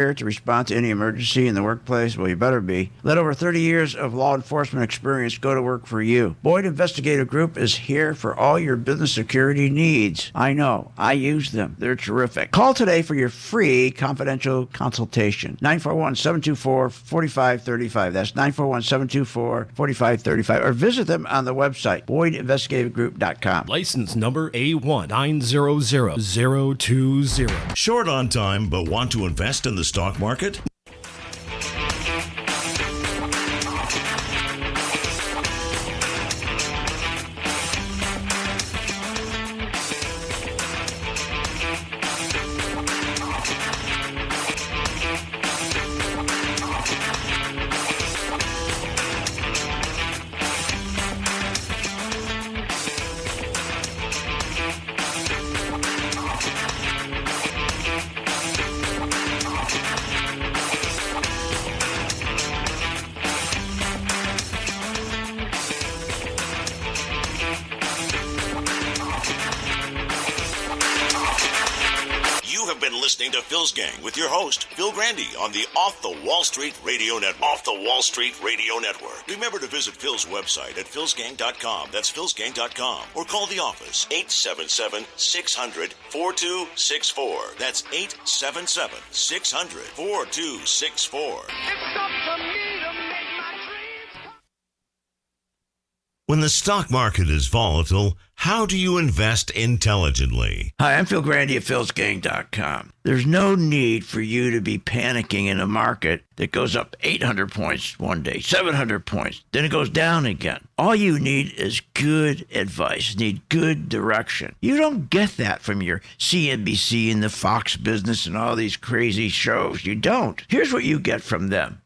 Here to respond to any emergency in the workplace? Well, you better be. Let over 30 years of law enforcement experience go to work for you. Boyd Investigative Group is here for all your business security needs. I know. I use them. They're terrific. Call today for your free confidential consultation. 941-724-4535. That's 941-724-4535. Or visit them on the website, BoydInvestigativeGroup.com. License number A1900020. Short on time, but want to invest in the stock market? Listening to Phil's Gang with your host, Phil Grandy, on the Off the Wall Street Radio Network. Off the Wall Street Radio Network. Remember to visit Phil's website at philsgang.com. That's philsgang.com. Or call the office, 877-600-4264. That's 877-600-4264. It's up to me to make my dreams. When the stock market is volatile, how do you invest intelligently? Hi, I'm Phil Grandy at philsgang.com. There's no need for you to be panicking in a market that goes up 800 points one day, 700 points, then it goes down again. All you need is good advice, need good direction. You don't get that from your CNBC and the Fox business and all these crazy shows. You don't. Here's what you get from them.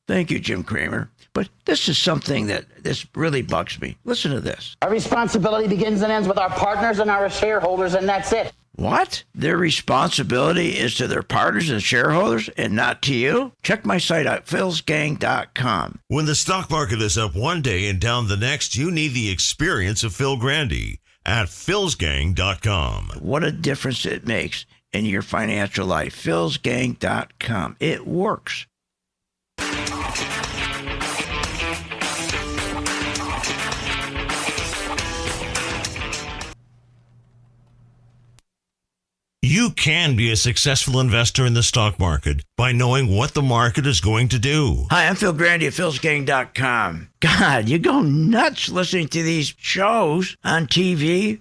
Thank you, Jim Cramer. But this is something that this really bugs me. Listen to this. Our responsibility begins and ends with our partners and our shareholders, and that's it. What? Their responsibility is to their partners and shareholders and not to you? Check my site out, philsgang.com. When the stock market is up one day and down the next, you need the experience of Phil Grandy at philsgang.com. What a difference it makes in your financial life. philsgang.com. It works. You can be a successful investor in the stock market by knowing what the market is going to do. Hi, I'm Phil Grandy at philsgang.com. God, you go nuts listening to these shows on TV,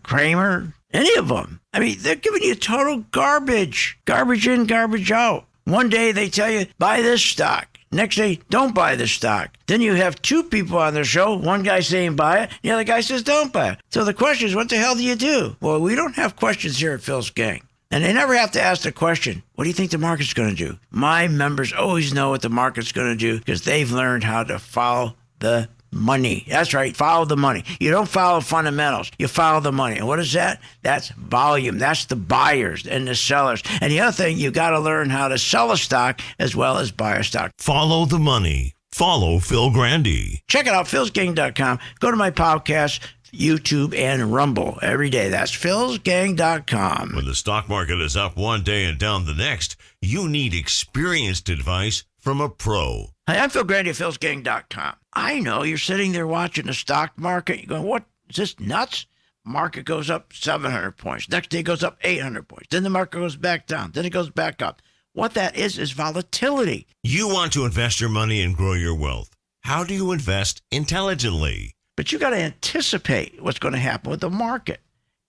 Kramer, any of them. I mean, they're giving you total garbage. Garbage in, garbage out. One day they tell you, buy this stock. Next day, don't buy the stock. Then you have two people on the show. One guy saying buy it, the other guy says don't buy it. So the question is, what the hell do you do? Well, we don't have questions here at Phil's Gang. And they never have to ask the question, what do you think the market's going to do? My members always know what the market's going to do because they've learned how to follow the money. That's right. Follow the money. You don't follow fundamentals. You follow the money. And what is that? That's volume. That's the buyers and the sellers. And the other thing, you got to learn how to sell a stock as well as buy a stock. Follow the money. Follow Phil Grandy. Check it out, philsgang.com. Go to my podcast, YouTube, and Rumble every day. That's philsgang.com. When the stock market is up one day and down the next, you need experienced advice from a pro. Hi, I'm Phil Grandy at philsgang.com. I know you're sitting there watching the stock market. You're going, what? Is this nuts? Market goes up 700 points. Next day it goes up 800 points. Then the market goes back down. Then it goes back up. What that is volatility. You want to invest your money and grow your wealth. How do you invest intelligently? But you got to anticipate what's going to happen with the market.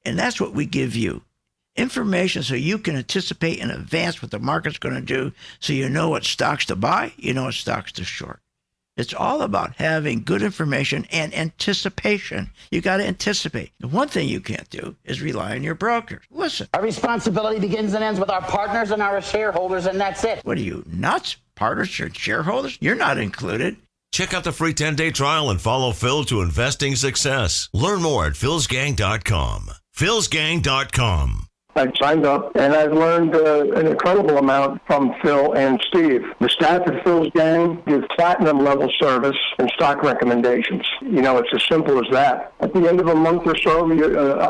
And that's what we give you. Information so you can anticipate in advance what the market's going to do, so you know what stocks to buy, you know what stocks to short. It's all about having good information and anticipation. You got to anticipate. The one thing you can't do is rely on your brokers. Listen. Our responsibility begins and ends with our partners and our shareholders, and that's it. What are you, nuts? Partners and shareholders? You're not included. Check out the free 10-day trial and follow Phil to investing success. Learn more at philsgang.com. philsgang.com. I signed up, and I've learned an incredible amount from Phil and Steve. The staff at Phil's Gang gives platinum-level service and stock recommendations. You know, it's as simple as that. At the end of a month or so,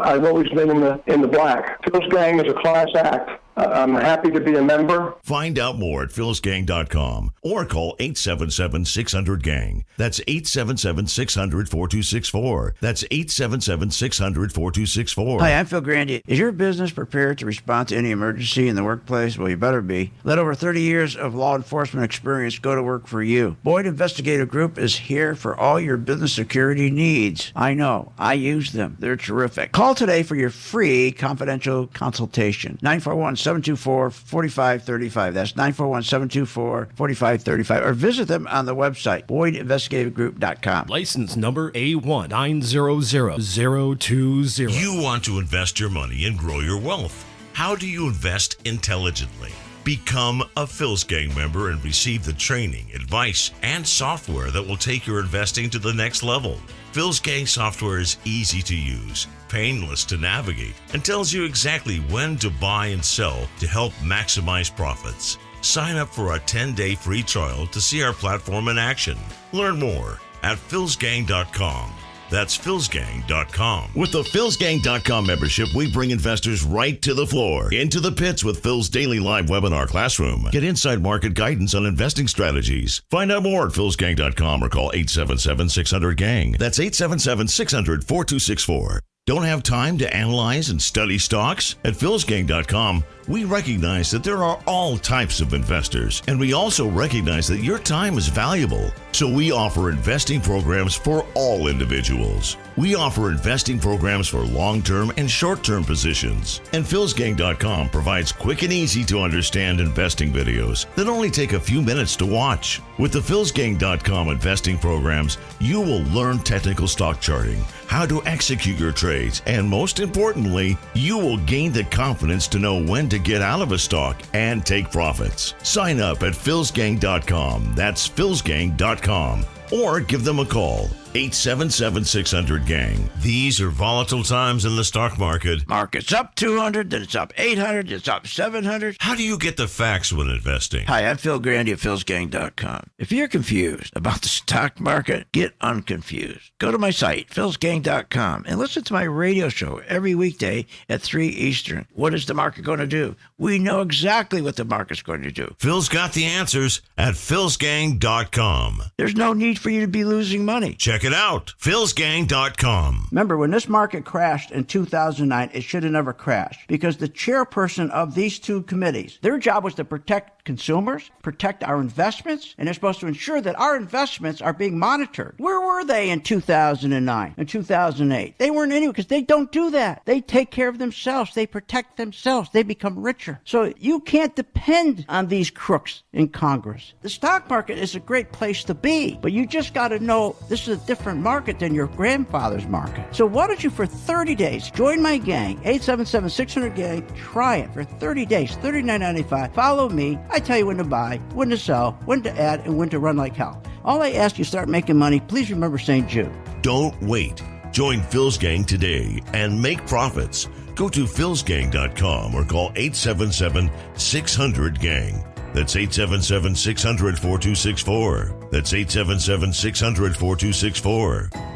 I've always been in the black. Phil's Gang is a class act. I'm happy to be a member. Find out more at philsgang.com or call 877-600-GANG. That's 877-600-4264. That's 877-600-4264. Hi, I'm Phil Grandy. Is your business prepared to respond to any emergency in the workplace? Well, you better be. Let over 30 years of law enforcement experience go to work for you. Boyd Investigative Group is here for all your business security needs. I know. I use them. They're terrific. Call today for your free confidential consultation. 941-724-4535. That's 941-724-4535. Or visit them on the website, BoydInvestigateGroup.com. License number A1900020. You want to invest your money and grow your wealth. How do you invest intelligently? Become a Phil's Gang member and receive the training, advice, and software that will take your investing to the next level. Phil's Gang software is easy to use, painless to navigate, and tells you exactly when to buy and sell to help maximize profits. Sign up for a 10-day free trial to see our platform in action. Learn more at philsgang.com. That's philsgang.com. With the philsgang.com membership, we bring investors right to the floor, into the pits with Phil's daily live webinar classroom. Get inside market guidance on investing strategies. Find out more at philsgang.com or call 877-600-GANG. That's 877-600-4264. Don't have time to analyze and study stocks? At philsgang.com, we recognize that there are all types of investors, and we also recognize that your time is valuable. So we offer investing programs for all individuals. We offer investing programs for long-term and short-term positions. And philsgang.com provides quick and easy to understand investing videos that only take a few minutes to watch. With the philsgang.com investing programs, you will learn technical stock charting, how to execute your trades, and most importantly, you will gain the confidence to know when to get out of a stock and take profits. Sign up at philsgang.com. That's philsgang.com. Or give them a call, 877-600-GANG. These are volatile times in the stock market. Market's up 200, then it's up 800, it's up 700. How do you get the facts when investing? Hi, I'm Phil Grandy at philsgang.com. If you're confused about the stock market, get unconfused. Go to my site, philsgang.com, and listen to my radio show every weekday at 3 Eastern. What is the market going to do? We know exactly what the market's going to do. Phil's got the answers at philsgang.com. There's no need for you to be losing money. Check it out, philsgang.com. Remember, when this market crashed in 2009, it should have never crashed because the chairperson of these two committees, their job was to protect consumers, protect our investments, and they're supposed to ensure that our investments are being monitored. Where were they in 2009 and 2008? They weren't anywhere because they don't do that. They take care of themselves. They protect themselves. They become richer. So you can't depend on these crooks in Congress. The stock market is a great place to be, but you just got to know this is a different market than your grandfather's market. So why don't you, for 30 days, join my gang, 877-600-GANG, try it for 30 days, $39.95. Follow me. I tell you when to buy, when to sell, when to add, and when to run like hell. All I ask you, start making money. Please remember St. Jude. Don't wait. Join Phil's Gang today and make profits. Go to philsgang.com or call 877-600-GANG. That's 877-600-4264. That's 877-600-4264.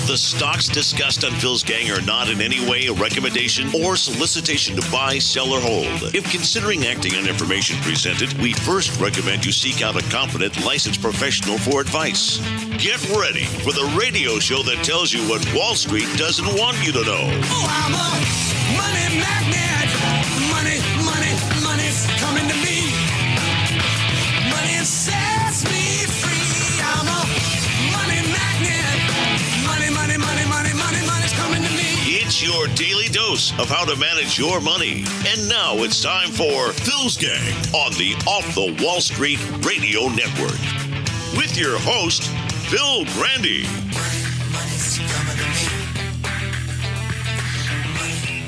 The stocks discussed on Phil's Gang are not in any way a recommendation or solicitation to buy, sell, or hold. If considering acting on information presented, we first recommend you seek out a competent, licensed professional for advice. Get ready for the radio show that tells you what Wall Street doesn't want you to know. Oh, I'm a money magnet. Money's coming to me. Money sets me free. I'm a money magnet. Money's coming to me. It's your daily dose of how to manage your money. And now it's time for Phil's Gang on the Off the Wall Street Radio Network. With your host, Phil Grandy. Money's coming to me.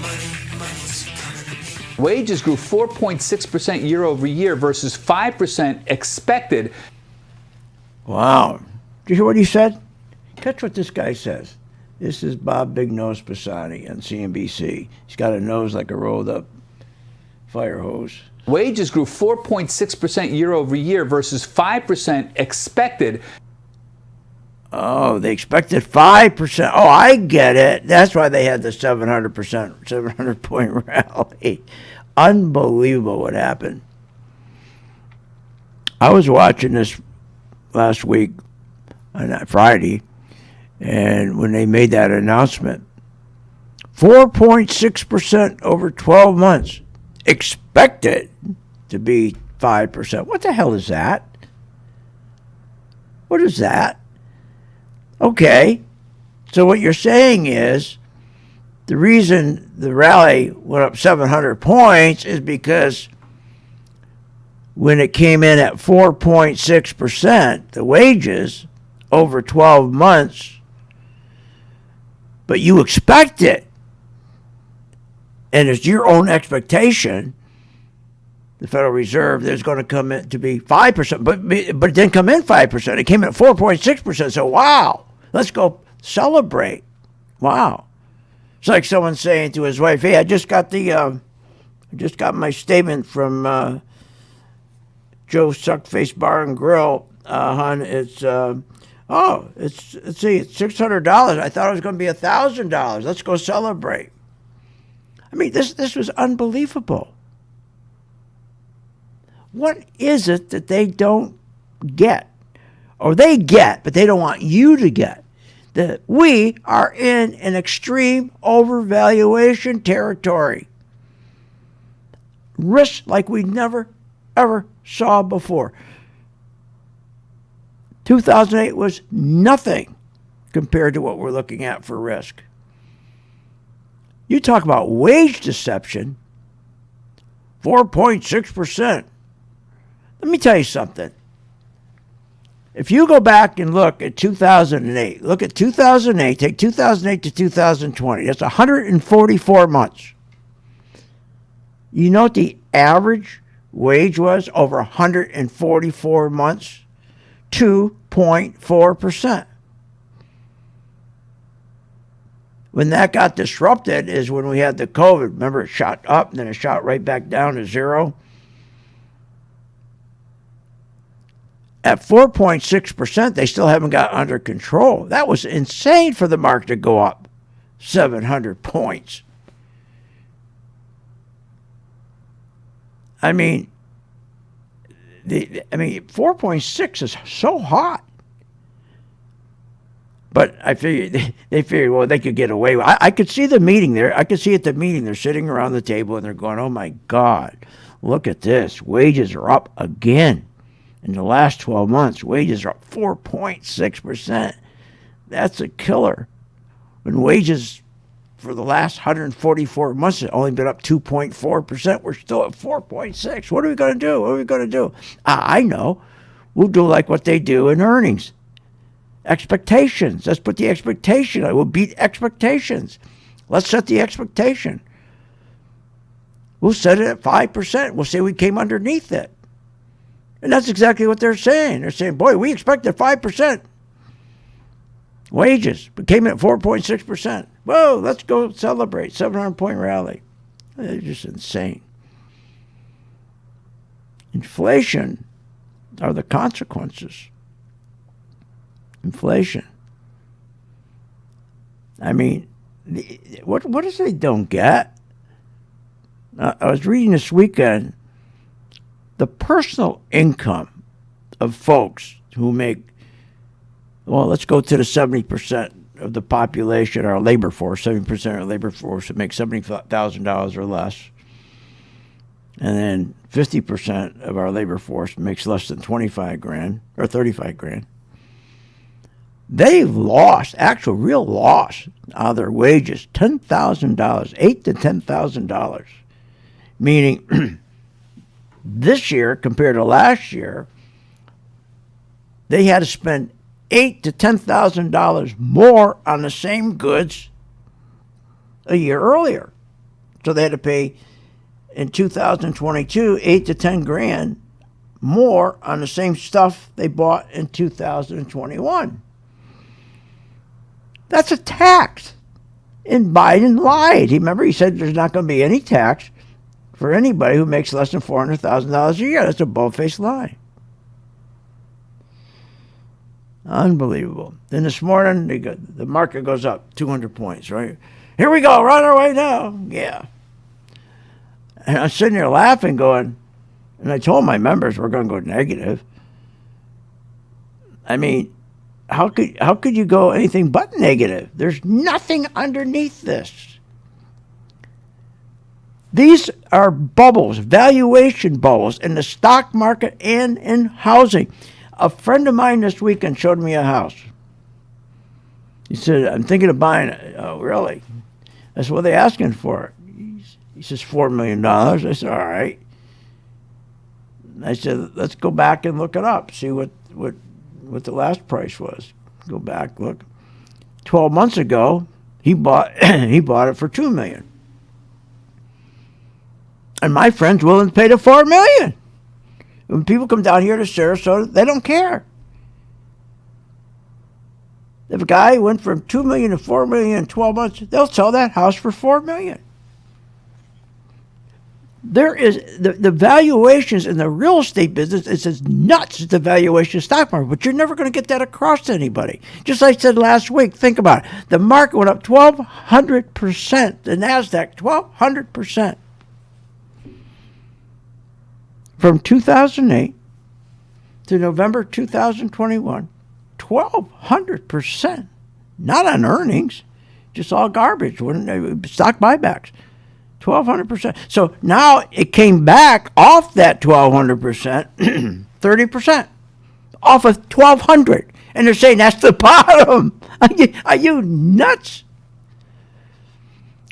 Money. Wages grew 4.6% year over year versus 5% expected. Wow. Did you hear what he said? Catch what this guy says. This is Bob Big Nose Pisani on CNBC. He's got a nose like a rolled up fire hose. Wages grew 4.6% year over year versus 5% expected. Oh, they expected 5%. Oh, I get it. That's why they had the 700-point rally. Unbelievable what happened. I was watching this last week on Friday, and when they made that announcement, 4.6% over 12 months. Expected to be 5%. What the hell is that? What is that? Okay, so what you're saying is the reason the rally went up 700 points is because when it came in at 4.6%, the wages over 12 months, but you expect it, and it's your own expectation, the Federal Reserve, there's going to come in to be 5%, but it didn't come in 5%. It came in at 4.6%. So, wow, let's go celebrate. Wow. It's like someone saying to his wife, hey, I just got my statement from Joe Suckface Bar and Grill, hon. It's $600. I thought it was going to be $1,000. Let's go celebrate. I mean, this was unbelievable. What is it that they don't get? Or they get, but they don't want you to get? That we are in an extreme overvaluation territory. Risk like we never, ever saw before. 2008 was nothing compared to what we're looking at for risk. You talk about wage deception, 4.6%. Let me tell you something. If you go back and look at 2008, look at 2008, take 2008 to 2020, that's 144 months. You know what the average wage was over 144 months? 2.4%. When that got disrupted is when we had the COVID. Remember, it shot up, and then it shot right back down to zero. At 4.6%, they still haven't got under control. That was insane for the market to go up 700 points. I mean, 4.6 is so hot. But I figured they figured, well, they could get away with it. I could see the meeting there. I could see at the meeting, they're sitting around the table and they're going, oh my God, look at this. Wages are up again. In the last 12 months, wages are up 4.6%. That's a killer. When wages for the last 144 months have only been up 2.4%, we're still at 4.6. What are we going to do? What are we going to do? I know. We'll do like what they do in earnings. Expectations. Let's put the expectation. We'll beat expectations. Let's set the expectation. We'll set it at 5%. We'll say we came underneath it. And that's exactly what they're saying. They're saying, boy, we expected 5% wages, but came in at 4.6%. Whoa, let's go celebrate. 700-point rally. They're just insane. Inflation are the consequences. Inflation. I mean, what is it they don't get? I was reading this weekend, the personal income of folks who make, well, let's go to the 70% of the population, our labor force, 70% of our labor force that makes $70,000 or less. And then 50% of our labor force makes less than 25 grand or 35 grand. They've lost, actual real loss out of their wages, $10,000, $8,000 to $10,000. Meaning this year compared to last year, they had to spend $8,000 to $10,000 more on the same goods a year earlier. So they had to pay in 2022 8 to 10 grand more on the same stuff they bought in 2021. That's a tax. And Biden lied. He said there's not going to be any tax for anybody who makes less than $400,000 a year. That's a bold-faced lie. Unbelievable. Then this morning, the market goes up 200 points, right? Here we go, right our way now. Yeah. And I'm sitting there laughing, going, and I told my members we're going to go negative. I mean, how could you go anything but negative? There's nothing underneath this. These are bubbles, valuation bubbles in the stock market and in housing. A friend of mine this weekend showed me a house. He said, I'm thinking of buying it. Oh, really? I said, what are they asking for it? He says, $4 million. I said, all right. I said, let's go back and look it up, see what the last price was. Go back, look. 12 months ago, he bought it for $2 million. And my friend's willing to pay the $4 million. When people come down here to Sarasota, they don't care. If a guy went from $2 million to $4 million in 12 months, they'll sell that house for $4 million. There is the valuations in the real estate business is as nuts as the valuation of the stock market, but you're never going to get that across to anybody. Just like I said last week, think about it. The market went up 1,200%. The NASDAQ, 1,200%. From 2008 to November 2021, 1,200%. Not on earnings, just all garbage, stock buybacks. 1,200%. So now it came back off that 1,200%, 30%, off of 1,200. And they're saying that's the bottom. Are you nuts?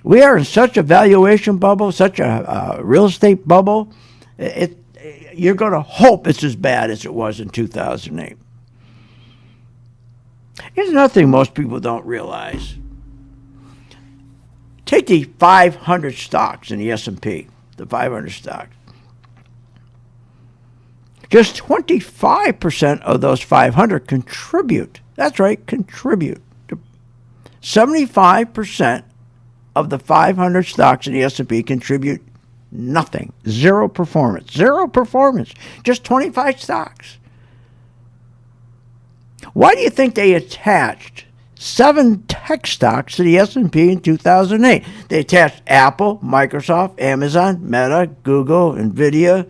We are in such a valuation bubble, such a real estate bubble. You're going to hope it's as bad as it was in 2008. Here's another thing most people don't realize. Take the 500 stocks in the S&P, the 500 stocks. Just 25% of those 500 contribute. That's right, contribute. 75% of the 500 stocks in the S&P contribute nothing. Zero performance. Zero performance. Just 25 stocks. Why do you think they attached 7 tech stocks to the S&P in 2008? They attached Apple, Microsoft, Amazon, Meta, Google, Nvidia,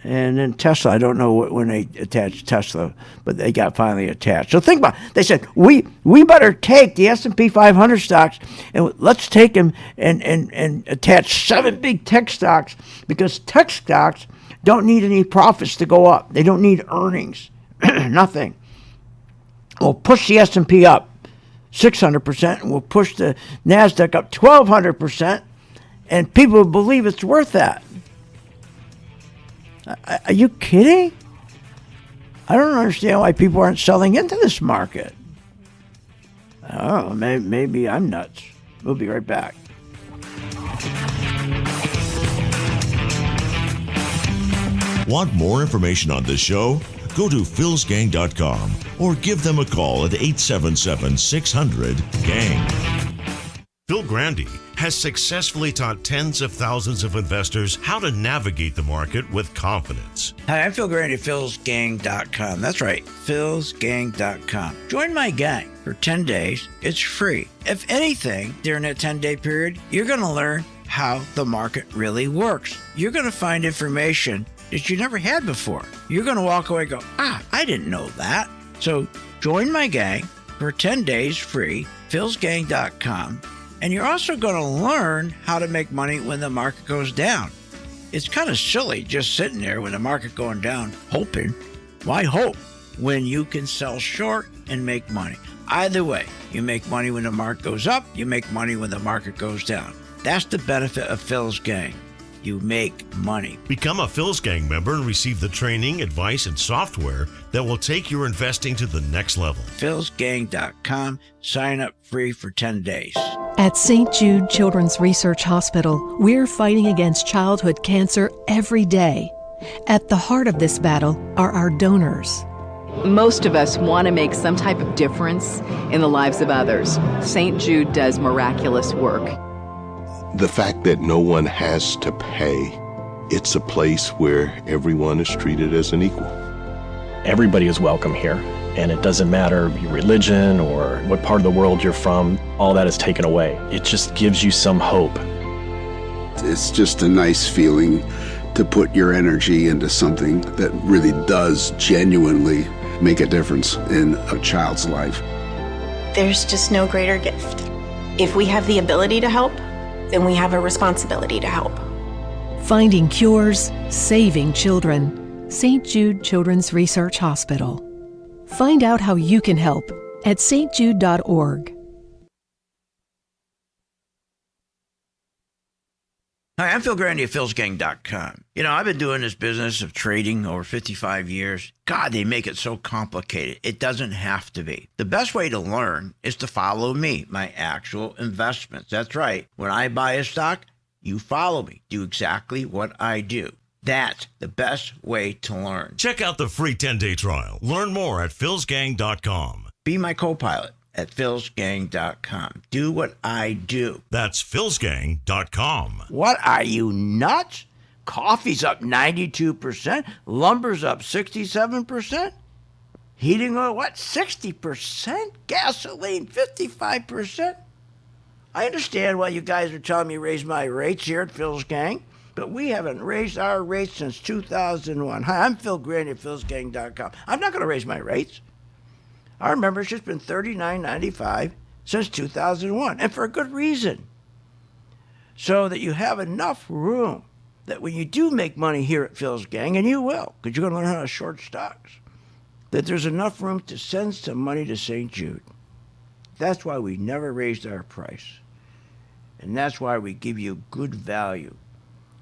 and then Tesla. I don't know when they attached Tesla, but they got finally attached. So think about it. They said, we better take the S&P 500 stocks and let's take them and attach 7 big tech stocks, because tech stocks don't need any profits to go up. They don't need earnings. Nothing. We'll push the S&P up 600%, and we'll push the NASDAQ up 1,200%, and people will believe it's worth that. Are you kidding? I don't understand why people aren't selling into this market. Oh, maybe I'm nuts. We'll be right back. Want more information on this show? Go to philsgang.com or give them a call at 877-600-GANG. Phil Grandy has successfully taught tens of thousands of investors how to navigate the market with confidence. Hi, I'm Phil Grandy at philsgang.com. That's right, philsgang.com. Join my gang for 10 days. It's free. If anything, during that 10-day period, you're going to learn how the market really works. You're going to find information that you never had before. You're going to walk away and go, I didn't know that. So join my gang for 10 days free, philsgang.com. And you're also going to learn how to make money when the market goes down. It's kind of silly just sitting there when the market going down, hoping. Why hope when you can sell short and make money? Either way, you make money when the market goes up, you make money when the market goes down. That's the benefit of Phil's gang. you make money. Become a Phil's Gang member and receive the training, advice, and software that will take your investing to the next level. philsgang.com. Sign up free for 10 days. At St. Jude Children's Research Hospital, we're fighting against childhood cancer every day. At the heart of this battle are our donors. Most of us want to make some type of difference in the lives of others. St. Jude does miraculous work. The fact that no one has to pay, it's a place where everyone is treated as an equal. Everybody is welcome here, and it doesn't matter your religion or what part of the world you're from, all that is taken away. It just gives you some hope. It's just a nice feeling to put your energy into something that really does genuinely make a difference in a child's life. There's just no greater gift. If we have the ability to help, then we have a responsibility to help. Finding cures, saving children. St. Jude Children's Research Hospital. Find out how you can help at stjude.org. Hi, I'm Phil Grandy at philsgang.com. You know, I've been doing this business of trading over 55 years. God, they make it so complicated. It doesn't have to be. The best way to learn is to follow me, my actual investments. That's right. When I buy a stock, you follow me. Do exactly what I do. That's the best way to learn. Check out the free 10-day trial. Learn more at philsgang.com. Be my co-pilot at philsgang.com. Do what I do. That's philsgang.com. What, are you nuts? Coffee's up 92%. Lumber's up 67%. Heating oil, what, 60%? Gasoline, 55%. I understand why you guys are telling me to raise my rates here at Phil's Gang, but we haven't raised our rates since 2001. Hi, I'm Phil Grandy at philsgang.com. I'm not going to raise my rates. Our membership's been $39.95 since 2001, and for a good reason. So that you have enough room that when you do make money here at Phil's Gang, and you will, because you're going to learn how to short stocks, that there's enough room to send some money to St. Jude. That's why we never raised our price. And that's why we give you good value.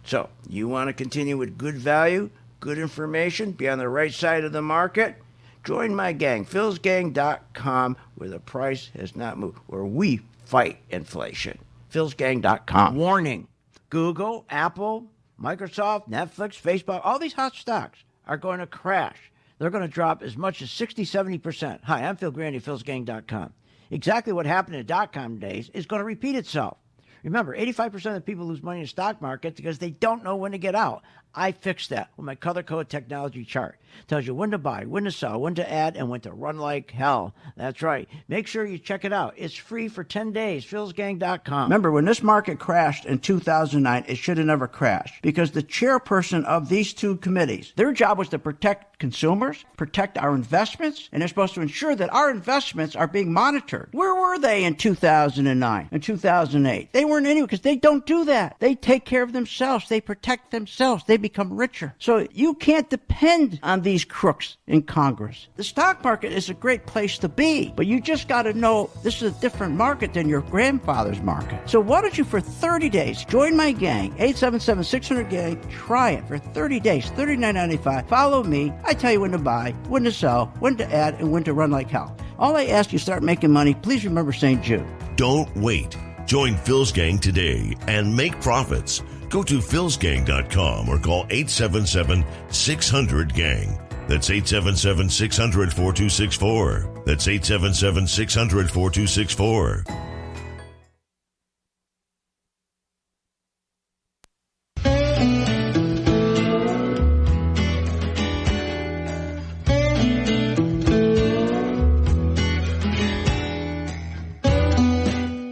So, you want to continue with good value, good information, be on the right side of the market? Join my gang, philsgang.com, where the price has not moved, where we fight inflation. philsgang.com. Warning, Google, Apple, Microsoft, Netflix, Facebook, all these hot stocks are going to crash. They're going to drop as much as 60, 70%. Hi, I'm Phil Grandy, philsgang.com. Exactly what happened in dot-com days is going to repeat itself. Remember, 85% of people lose money in the stock market because they don't know when to get out. I fixed that with my color code technology chart. It tells you when to buy, when to sell, when to add, and when to run like hell. That's right. Make sure you check it out. It's free for 10 days. philsgang.com. Remember, when this market crashed in 2009, it should have never crashed because the chairperson of these two committees, their job was to protect consumers, protect our investments, and they're supposed to ensure that our investments are being monitored. Where were they in 2009 and 2008? They weren't anywhere because they don't do that. They take care of themselves. They protect themselves. They become richer. So you can't depend on these crooks in Congress. The stock market is a great place to be, but you just got to know this is a different market than your grandfather's market. So why don't you, for 30 days, join my gang, 877-600-GANG, try it for 30 days, $39.95. Follow me. I tell you when to buy, when to sell, when to add, and when to run like hell. All I ask you, start making money. Please remember St. Jude. Don't wait. Join Phil's Gang today and make profits. Go to philsgang.com or call 877-600-GANG. That's 877-600-4264. That's 877-600-4264.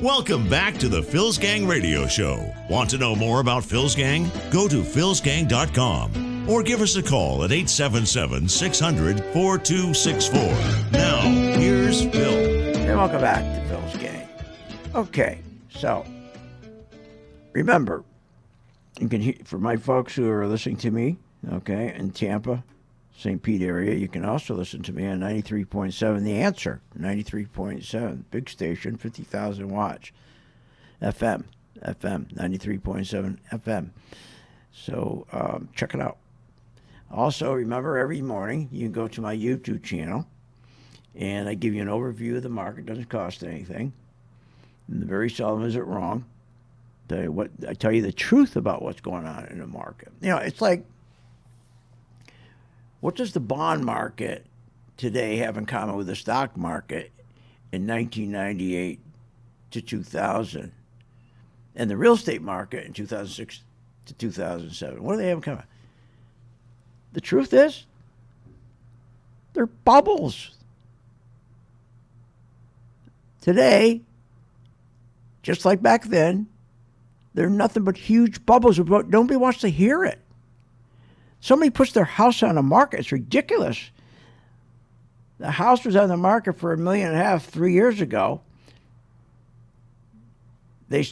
Welcome back to the Phil's Gang Radio Show. Want to know more about Phil's Gang? Go to philsgang.com or give us a call at 877-600-4264. Now, here's Phil. And welcome back to Phil's Gang. Okay, so remember, you can hear, for my folks who are listening to me, okay, in Tampa, St. Pete area, you can also listen to me on 93.7 The Answer, 93.7, big station, 50,000 watts, FM, 93.7 FM. So check it out. Also, remember, every morning you can go to my YouTube channel, and I give you an overview of the market. It doesn't cost anything. And very seldom is it wrong. I tell you the truth about what's going on in the market. You know, it's like, what does the bond market today have in common with the stock market in 1998 to 2000, and the real estate market in 2006 to 2007? What do they have in common? The truth is, they're bubbles. Today, just like back then, they're nothing but huge bubbles. Nobody wants to hear it. Somebody puts their house on the market. It's ridiculous. The house was on the market for $1.5 million 3 years ago. The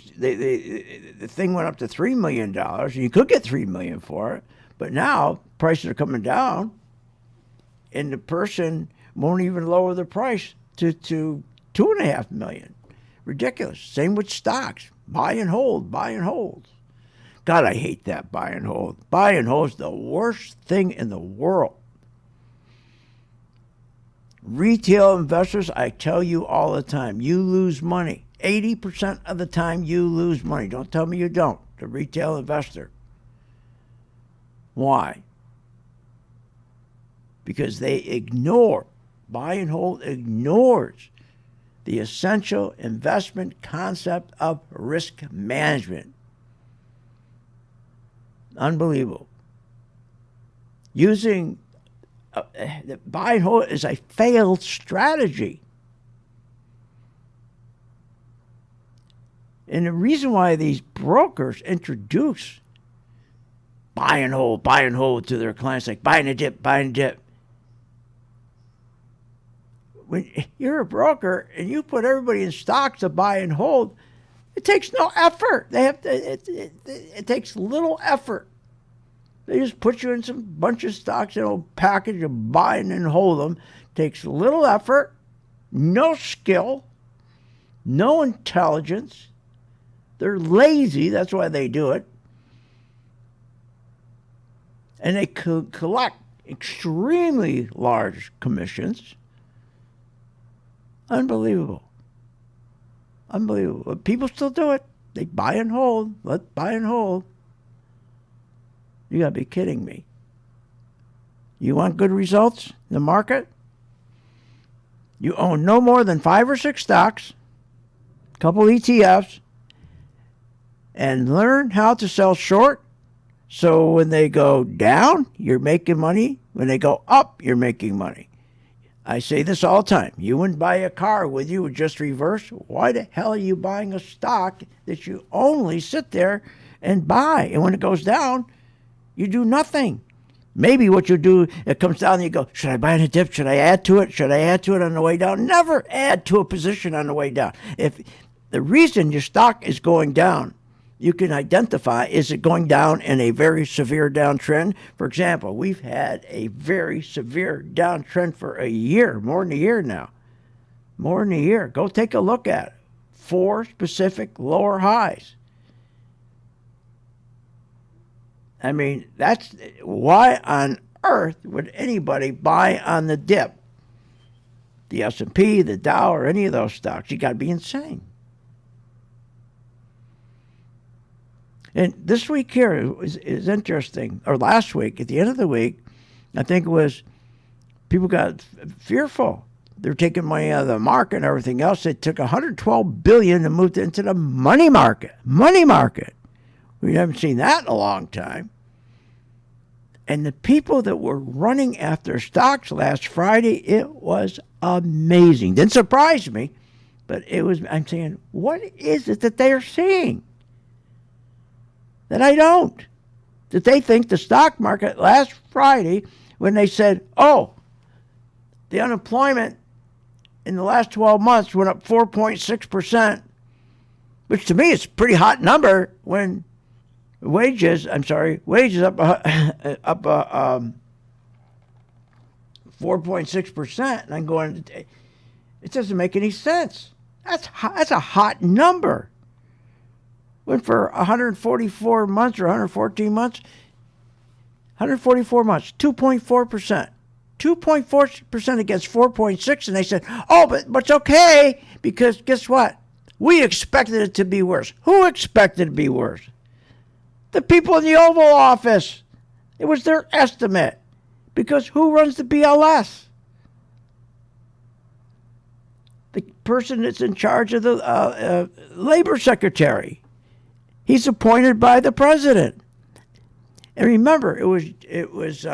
thing went up to $3 million, and you could get $3 million for it. But now prices are coming down, and the person won't even lower the price to $2.5 million. Ridiculous. Same with stocks. Buy and hold, buy and hold. God, I hate that buy and hold. Buy and hold is the worst thing in the world. Retail investors, I tell you all the time, you lose money. 80% of the time you lose money. Don't tell me you don't. The retail investor. Why? Because they ignore, buy and hold ignores the essential investment concept of risk management. Unbelievable. Using the buy and hold is a failed strategy. And the reason why these brokers introduce buy and hold to their clients, like buying a dip, buying a dip. When you're a broker and you put everybody in stocks to buy and hold, it takes no effort. It takes little effort. They just put you in some bunch of stocks, package of buy and hold them. Takes little effort, no skill, no intelligence. They're lazy. That's why they do it. And they collect extremely large commissions. Unbelievable. Unbelievable. But people still do it. They buy and hold. Let's buy and hold. You got to be kidding me. You want good results in the market? You own no more than 5 or 6 stocks, a couple ETFs, and learn how to sell short. So when they go down, you're making money. When they go up, you're making money. I say this all the time. You wouldn't buy a car with you with just reverse. Why the hell are you buying a stock that you only sit there and buy? And when it goes down, you do nothing. Maybe what you do, it comes down and you go, should I buy in a dip? Should I add to it? Should I add to it on the way down? Never add to a position on the way down. If the reason your stock is going down, you can identify, is it going down in a very severe downtrend? For example, we've had a very severe downtrend for a year, more than a year now. More than a year. Go take a look at it. 4 specific lower highs. I mean, that's why on earth would anybody buy on the dip? The S&P, the Dow, or any of those stocks. You got to be insane. And this week here is interesting. Or last week, at the end of the week, I think it was people got fearful. They're taking money out of the market and everything else. They took $112 billion and moved it into the money market. Money market. We haven't seen that in a long time. And the people that were running after stocks last Friday, it was amazing. Didn't surprise me, but it was. I'm saying, what is it that they are seeing that I don't? That they think the stock market last Friday, when they said, oh, the unemployment in the last 12 months went up 4.6%, which to me is a pretty hot number when wages up 4.6%, and I'm going, it doesn't make any sense. That's a hot number. Went for 144 months or 114 months. 144 months, 2.4%. 2.4% against 4.6%. And they said, oh, but it's okay because guess what? We expected it to be worse. Who expected it to be worse? The people in the Oval Office. It was their estimate. Because who runs the BLS? The person that's in charge of the labor secretary. He's appointed by the president. And remember, it was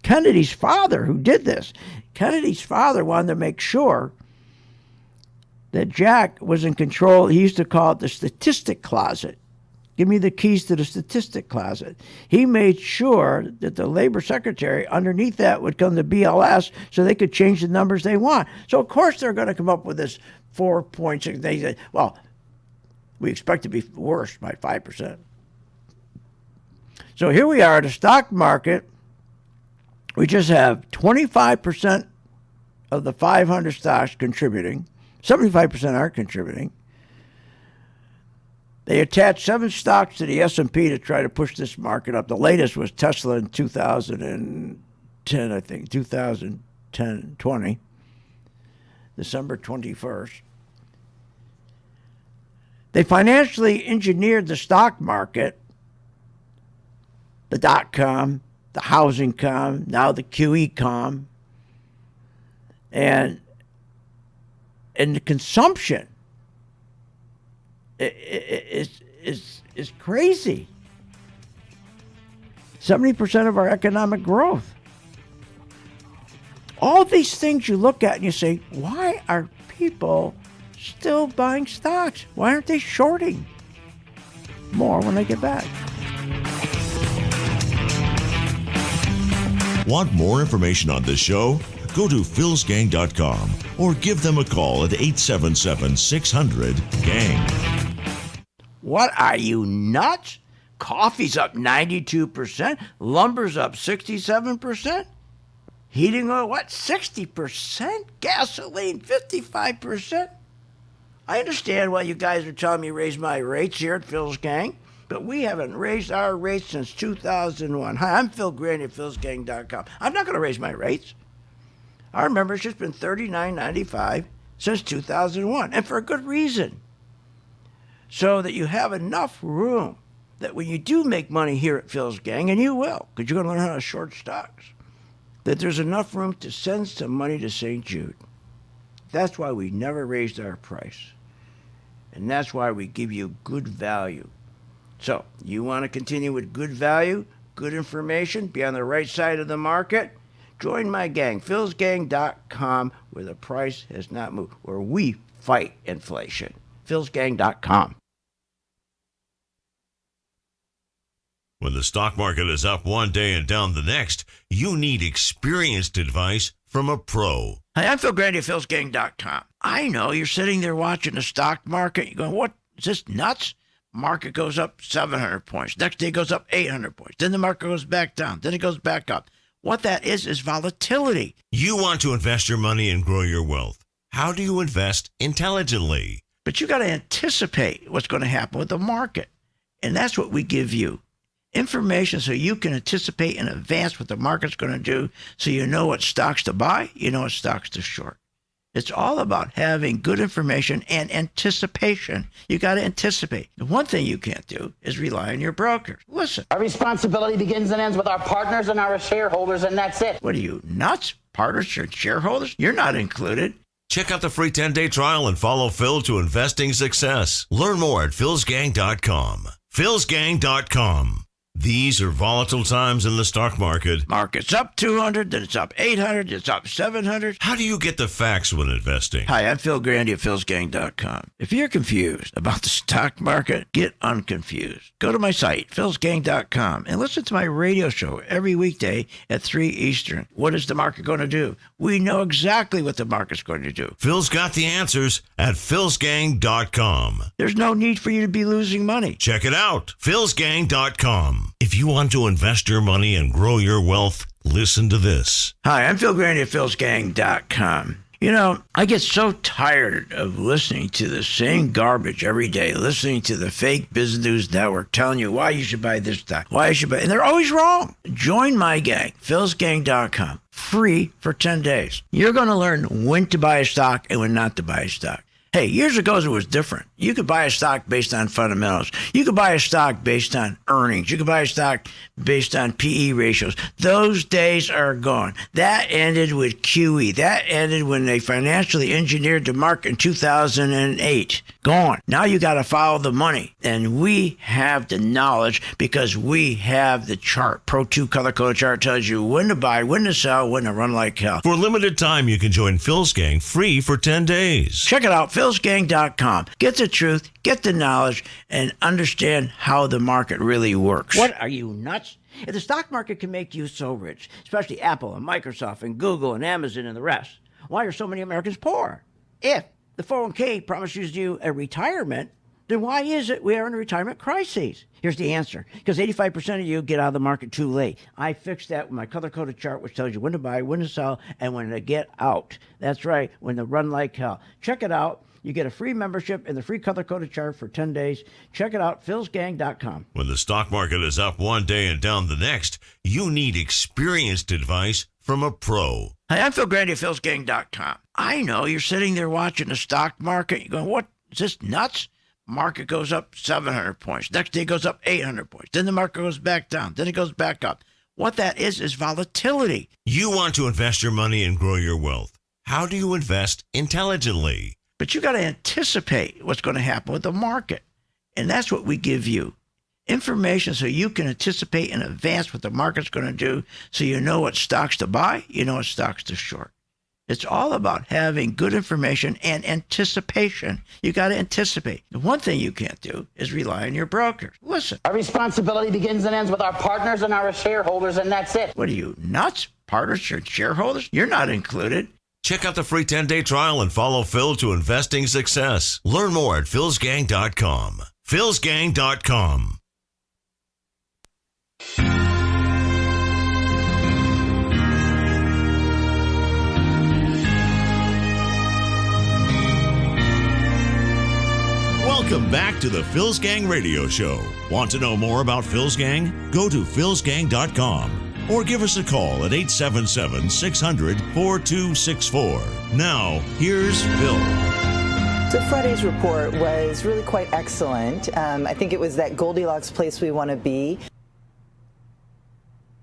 Kennedy's father who did this. Kennedy's father wanted to make sure that Jack was in control. He used to call it the statistic closet. Give me the keys to the statistic closet. He made sure that the labor secretary underneath that would come to BLS so they could change the numbers they want. So, of course, they're going to come up with this 4.6. They said, well, we expect to be worse by 5%. So here we are at the stock market. We just have 25% of the 500 stocks contributing. 75% aren't contributing. They attached 7 stocks to the S&P to try to push this market up. The latest was Tesla in 2010, I think, 2020, December 21st. They financially engineered the stock market, the dot-com, the housing com, now the QE com, and the consumption is crazy. 70% of our economic growth. All these things you look at and you say, why are people still buying stocks? Why aren't they shorting? More when I get back. Want more information on this show? Go to philsgang.com or give them a call at 877-600-GANG. What, are you nuts? Coffee's up 92%, lumber's up 67%, heating oil, 60%, gasoline 55%. I understand why you guys are telling me raise my rates here at Phil's Gang, but we haven't raised our rates since 2001. Hi, I'm Phil Grandy at philsgang.com. I'm not going to raise my rates. Our membership's been $39.95 since 2001, and for a good reason. So that you have enough room that when you do make money here at Phil's Gang, and you will, because you're going to learn how to short stocks, that there's enough room to send some money to St. Jude. That's why we never raised our price. And that's why we give you good value. So, you want to continue with good value, good information, be on the right side of the market? Join my gang, philsgang.com, where the price has not moved, where we fight inflation. philsgang.com. When the stock market is up one day and down the next, you need experienced advice from a pro. Hi, I'm Phil Grandy at philsgang.com. I know you're sitting there watching the stock market. You're going, what? Is this nuts? Market goes up 700 points. Next day goes up 800 points. Then the market goes back down. Then it goes back up. What that is volatility. You want to invest your money and grow your wealth. How do you invest intelligently? But you got to anticipate what's going to happen with the market. And that's what we give you. Information so you can anticipate in advance what the market's going to do, so you know what stocks to buy, you know what stocks to short. It's all about having good information and anticipation. You got to anticipate. The one thing you can't do is rely on your brokers. Listen. Our responsibility begins and ends with our partners and our shareholders, and that's it. What are you, nuts? Partners and shareholders? You're not included. Check out the free 10-day trial and follow Phil to investing success. Learn more at philsgang.com. philsgang.com. These are volatile times in the stock market. Market's up 200, then it's up 800, it's up 700. How do you get the facts when investing? Hi, I'm Phil Grandy at philsgang.com. If you're confused about the stock market, get unconfused. Go to my site, philsgang.com, and listen to my radio show every weekday at 3 Eastern. What is the market going to do? We know exactly what the market's going to do. Phil's got the answers at philsgang.com. There's no need for you to be losing money. Check it out, philsgang.com. If you want to invest your money and grow your wealth, listen to this. Hi, I'm Phil Grandy at philsgang.com. You know, I get so tired of listening to the same garbage every day, listening to the fake business news network telling you why you should buy this stock, why you should buy, and they're always wrong. Join my gang, philsgang.com, free for 10 days. You're going to learn when to buy a stock and when not to buy a stock. Hey, years ago it was different. You could buy a stock based on fundamentals. You could buy a stock based on earnings. You could buy a stock based on PE ratios. Those days are gone. That ended with QE. That ended when they financially engineered the market in 2008. Gone. Now you got to follow the money. And we have the knowledge because we have the chart. Pro 2 color-coded chart tells you when to buy, when to sell, when to run like hell. For a limited time, you can join Phil's Gang free for 10 days. Check it out, philsgang.com. Get the truth, get the knowledge, and understand how the market really works. What, are you nuts? If the stock market can make you so rich, especially Apple and Microsoft and Google and Amazon and the rest, why are so many Americans poor? If the 401k promises you a retirement, then why is it we are in a retirement crisis? Here's the answer. Because 85% of you get out of the market too late. I fixed that with my color-coded chart, which tells you when to buy, when to sell, and when to get out. That's right, when to run like hell. Check it out. You get a free membership and the free color-coded chart for 10 days. Check it out, philsgang.com. When the stock market is up one day and down the next, you need experienced advice from a pro. Hi, I'm Phil Grandy of philsgang.com. I know you're sitting there watching the stock market. You're going, what? Is this nuts? Market goes up 700 points. Next day it goes up 800 points. Then the market goes back down. Then it goes back up. What that is volatility. You want to invest your money and grow your wealth. How do you invest intelligently? But you got to anticipate what's going to happen with the market. And that's what we give you. Information so you can anticipate in advance what the market's going to do so you know what stocks to buy, you know what stocks to short. It's all about having good information and anticipation. You got to anticipate. The one thing you can't do is rely on your brokers. Listen. Our responsibility begins and ends with our partners and our shareholders, and that's it. What are you, nuts? Partners or shareholders? You're not included. Check out the free 10-day trial and follow Phil to investing success. Learn more at philsgang.com. philsgang.com. Welcome back to the Phil's Gang Radio Show. Want to know more about Phil's Gang? Go to philsgang.com or give us a call at 877-600-4264. Now, here's Phil. So Friday's report was really quite excellent. I think it was that Goldilocks place we want to be.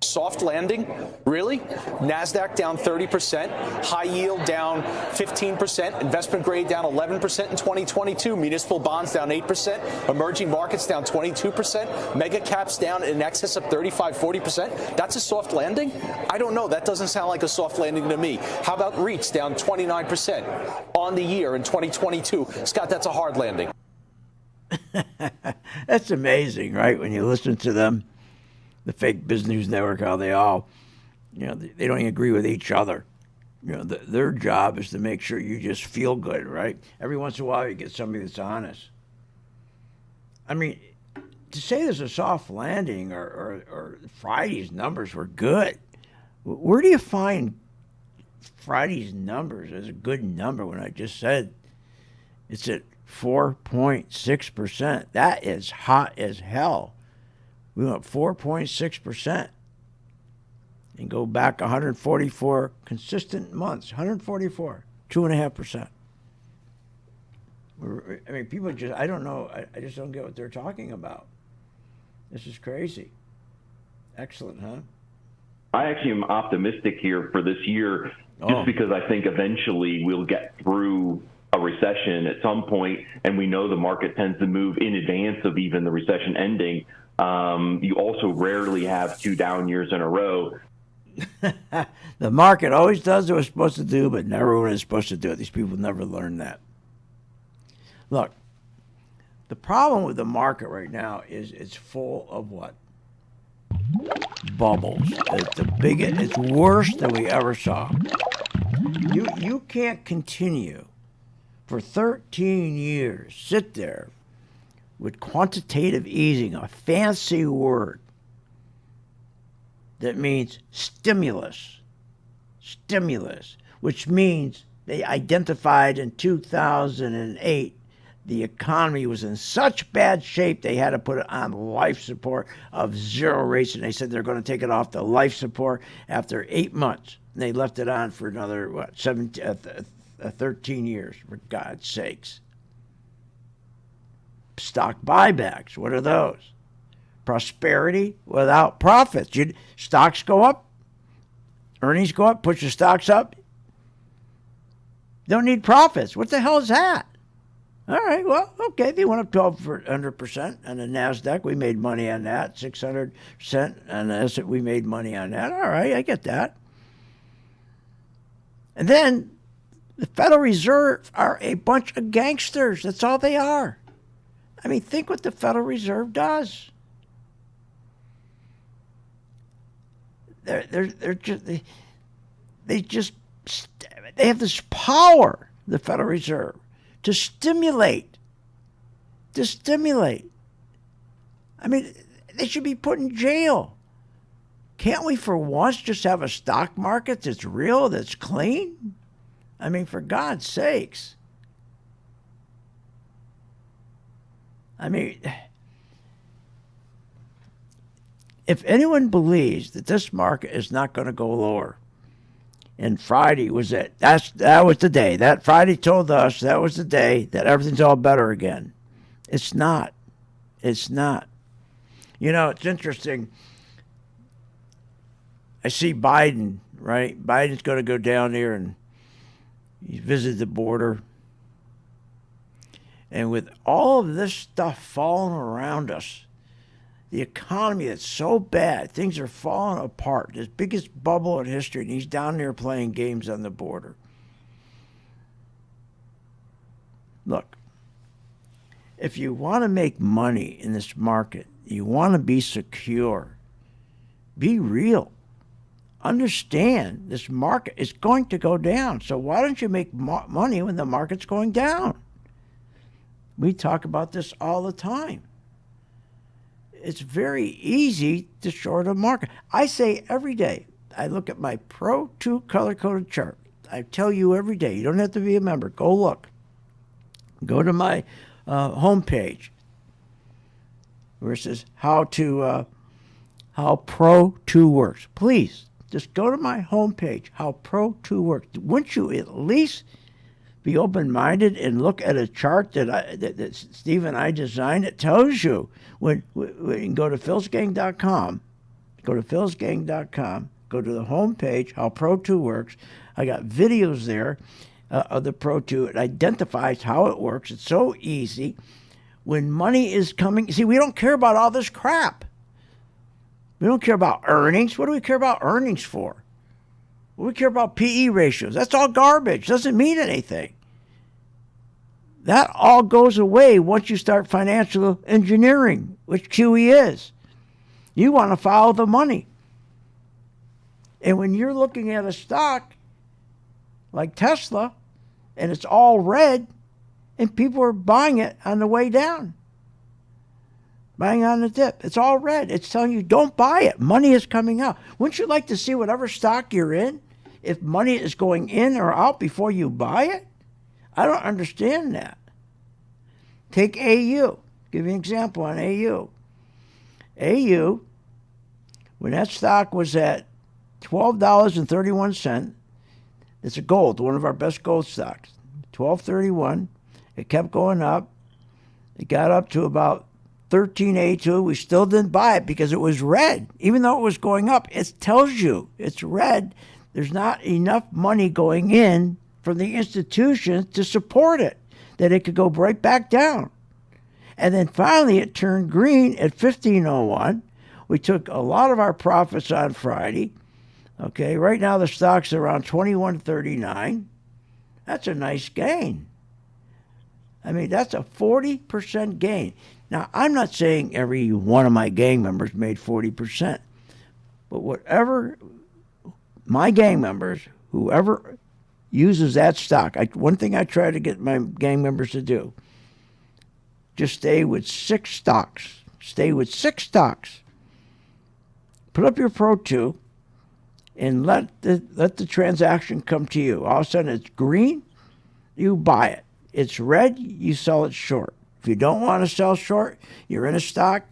Soft landing? Really? NASDAQ down 30%, high yield down 15%, investment grade down 11% in 2022, municipal bonds down 8%, emerging markets down 22%, mega caps down in excess of 35-40%. That's a soft landing? I don't know. That doesn't sound like a soft landing to me. How about REITs down 29% on the year in 2022? Scott, that's a hard landing. That's amazing, right? When you listen to them. The fake business news network, how they all, they don't even agree with each other. Their job is to make sure you just feel good, right? Every once in a while you get somebody that's honest. I mean, to say there's a soft landing or Friday's numbers were good, where do you find Friday's numbers as a good number when I just said it's at 4.6%? That is hot as hell. We went 4.6% and go back 144 consistent months, 144, 2.5%. I mean, people just, I don't know, I just don't get what they're talking about. This is crazy. Excellent, huh? I actually am optimistic here for this year just because I think eventually we'll get through a recession at some point, and we know the market tends to move in advance of even the recession ending. You also rarely have 2 down years in a row. The market always does what it's supposed to do, but never when it's supposed to do it. These people never learn that. Look, the problem with the market right now is it's full of what? Bubbles. It's the biggest, it's worse than we ever saw. You can't continue for 13 years, sit there with quantitative easing, a fancy word that means stimulus, which means They identified in 2008 the economy was in such bad shape they had to put it on life support of zero rates, and they said they're going to take it off the life support after 8 months. And they left it on for another 13 years, for God's sakes. Stock buybacks, what are those? Prosperity without profits. Stocks go up, earnings go up, push the stocks up. Don't need profits. What the hell is that? All right, well, okay, they went up 1,200% on the NASDAQ. We made money on that. 600% on the S&P, we made money on that. All right, I get that. And then the Federal Reserve are a bunch of gangsters. That's all they are. I mean, think what the Federal Reserve does. They have this power, the Federal Reserve, to stimulate. I mean, they should be put in jail. Can't we for once just have a stock market that's real, that's clean? I mean, for God's sakes. I mean, if anyone believes that this market is not going to go lower, and Friday was it. That was the day. That Friday told us that was the day that everything's all better again. It's not. It's not. You know, it's interesting. I see Biden, right? Biden's going to go down there and visit the border. And with all of this stuff falling around us, the economy that's so bad, things are falling apart. This biggest bubble in history, and he's down there playing games on the border. Look, if you want to make money in this market, you want to be secure, be real. Understand this market is going to go down. So why don't you make money when the market's going down? We talk about this all the time. It's very easy to short a market. I say every day, I look at my Pro 2 color-coded chart. I tell you every day, you don't have to be a member. Go look. Go to my homepage where it says how Pro 2 works. Please, just go to my homepage, how Pro 2 works. Wouldn't you at least be open-minded and look at a chart that Steve and I designed? It tells you when you can go to philsgang.com, go to the homepage, how Pro 2 works. I got videos there of the Pro 2. It identifies how it works. It's so easy. When money is coming, see, we don't care about all this crap. We don't care about earnings. What do we care about earnings for? We care about PE ratios. That's all garbage. Doesn't mean anything. That all goes away once you start financial engineering, which QE is. You want to follow the money. And when you're looking at a stock like Tesla, and it's all red, and people are buying it on the way down, buying on the dip. It's all red. It's telling you don't buy it. Money is coming out. Wouldn't you like to see whatever stock you're in, if money is going in or out before you buy it? I don't understand that. Take AU. Give you an example on AU. AU, when that stock was at $12.31, it's a gold, one of our best gold stocks. $12.31. It kept going up. It got up to about $13.82. We still didn't buy it because it was red. Even though it was going up, it tells you it's red. There's not enough money going in from the institutions to support it, that it could go right back down. And then finally it turned green at 15.01. We took a lot of our profits on Friday. Okay, right now the stock's around 21.39. That's a nice gain. I mean, that's a 40% gain. Now, I'm not saying every one of my gang members made 40%, but whatever my gang members, whoever uses that stock, one thing I try to get my gang members to do, just stay with 6 stocks. Stay with 6 stocks. Put up your Pro 2 and let the transaction come to you. All of a sudden it's green, you buy it. It's red, you sell it short. If you don't want to sell short, you're in a stock,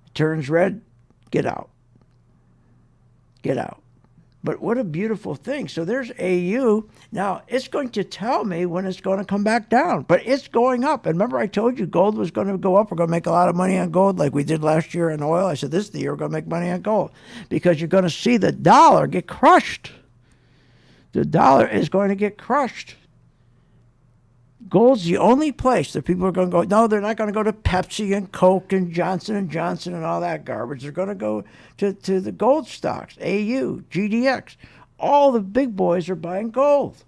it turns red, get out. Get out. But what a beautiful thing. So there's AU. Now, it's going to tell me when it's going to come back down, but it's going up. And remember I told you gold was going to go up. We're going to make a lot of money on gold like we did last year on oil. I said this is the year we're going to make money on gold because you're going to see the dollar get crushed. The dollar is going to get crushed. Gold's the only place that people are going to go. No, they're not going to go to Pepsi and Coke and Johnson & Johnson and all that garbage. They're going to go to the gold stocks, AU, GDX. All the big boys are buying gold.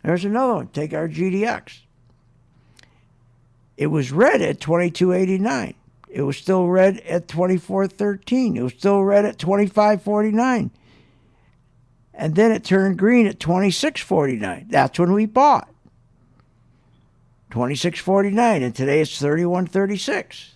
There's another one. Take our GDX. It was red at 22.89. It was still red at 24.13. It was still red at 25.49. And then it turned green at 26.49. That's when we bought. 26.49, and today it's 31.36.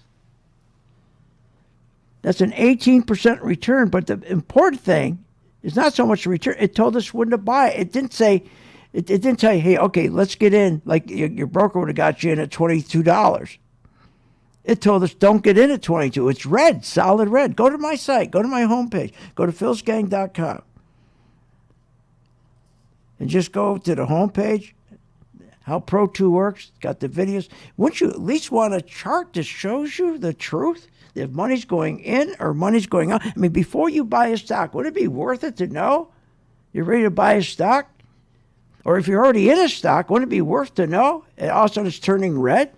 That's an 18% return, but the important thing is not so much the return. It told us when to buy. It didn't say, it didn't tell you, hey, okay, let's get in. Like your broker would have got you in at $22. It told us don't get in at 22. It's red, solid red. Go to my site. Go to my homepage. Go to philsgang.com. And just go to the homepage, how Pro 2 works, got the videos. Wouldn't you at least want a chart that shows you the truth? If money's going in or money's going out. I mean, before you buy a stock, would it be worth it to know you're ready to buy a stock? Or if you're already in a stock, wouldn't it be worth to know? And all of a sudden it's turning red?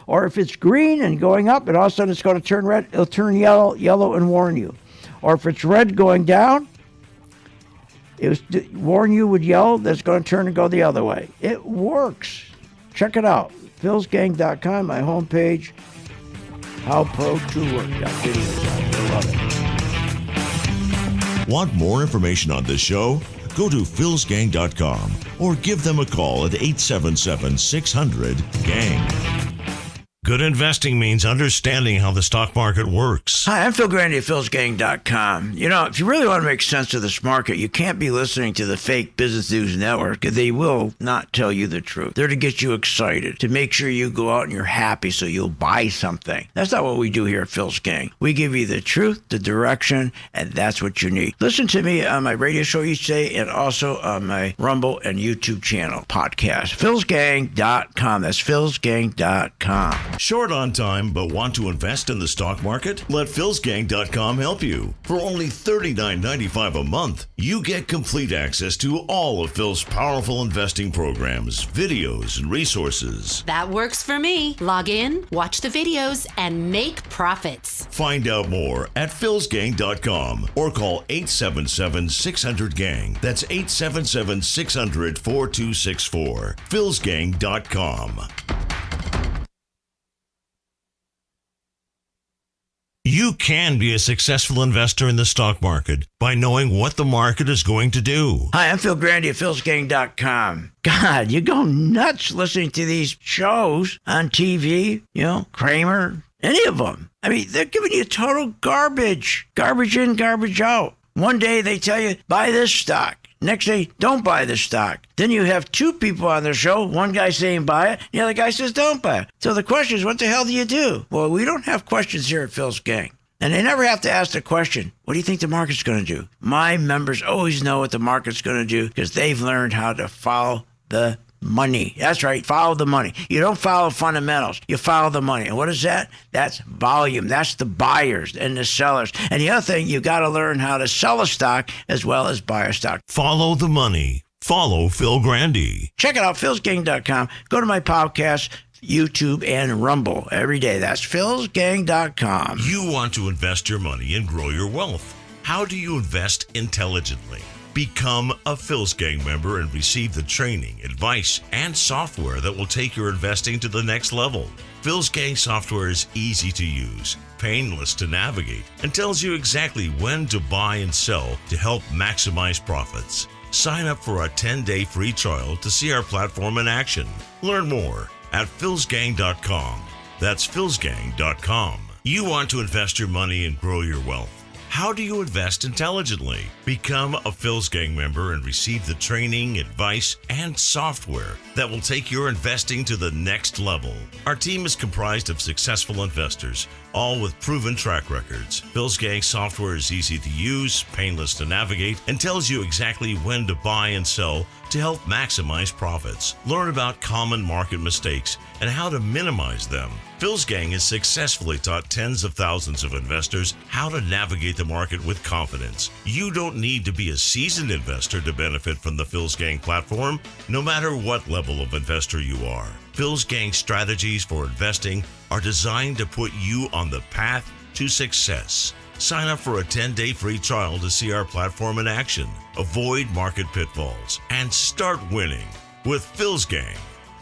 Or if it's green and going up and all of a sudden it's going to turn red, it'll turn yellow and warn you. Or if it's red going down, it was to warn you with yellow that's going to turn and go the other way. It works. Check it out. philsgang.com, my homepage. How Pro 2 works. Got videos on it. I love it. Want more information on this show? Go to philsgang.com or give them a call at 877-600-GANG. Good investing means understanding how the stock market works. Hi, I'm Phil Grandy at philsgang.com. You know, if you really want to make sense of this market, you can't be listening to the fake Business News Network. They will not tell you the truth. They're to get you excited, to make sure you go out and you're happy so you'll buy something. That's not what we do here at Phil's Gang. We give you the truth, the direction, and that's what you need. Listen to me on my radio show each day and also on my Rumble and YouTube channel podcast. philsgang.com. That's philsgang.com. Short on time but want to invest in the stock market? Let philsgang.com help you. For only $39.95 a month, you get complete access to all of Phil's powerful investing programs, videos, and resources. That works for me. Log in, watch the videos, and make profits. Find out more at philsgang.com or call 877-600-GANG. That's 877-600-4264. philsgang.com. You can be a successful investor in the stock market by knowing what the market is going to do. Hi, I'm Phil Grandy at philsgang.com. God, you go nuts listening to these shows on TV, Kramer, any of them. I mean, they're giving you total garbage. Garbage in, garbage out. One day they tell you, buy this stock. Next day, don't buy the stock. Then you have two people on the show. One guy saying buy it, the other guy says don't buy it. So the question is, what the hell do you do? Well, we don't have questions here at Phil's Gang. And they never have to ask the question, what do you think the market's going to do? My members always know what the market's going to do because they've learned how to follow the money. That's right, follow the money. You don't follow fundamentals. You follow the money. And what is that? That's volume. That's the buyers and the sellers. And the other thing, you got to learn how to sell a stock as well as buy a stock. Follow the money. Follow Phil Grandy. Check it out, philsgang.com. Go to my podcast, YouTube, and Rumble every day. That's philsgang.com. You want to invest your money and grow your wealth. How do you invest intelligently? Become a Phil's Gang member and receive the training, advice, and software that will take your investing to the next level. Phil's Gang software is easy to use, painless to navigate, and tells you exactly when to buy and sell to help maximize profits. Sign up for a 10-day free trial to see our platform in action. Learn more at philsgang.com. That's philsgang.com. You want to invest your money and grow your wealth. How do you invest intelligently? Become a Phil's Gang member and receive the training, advice, and software that will take your investing to the next level. Our team is comprised of successful investors, all with proven track records. Phil's Gang software is easy to use, painless to navigate, and tells you exactly when to buy and sell to help maximize profits. Learn about common market mistakes and how to minimize them. Phil's Gang has successfully taught tens of thousands of investors how to navigate the market with confidence. You don't need to be a seasoned investor to benefit from the Phil's Gang platform, no matter what level of investor you are. Phil's Gang strategies for investing are designed to put you on the path to success. Sign up for a 10-day free trial to see our platform in action, avoid market pitfalls, and start winning with Phil's Gang.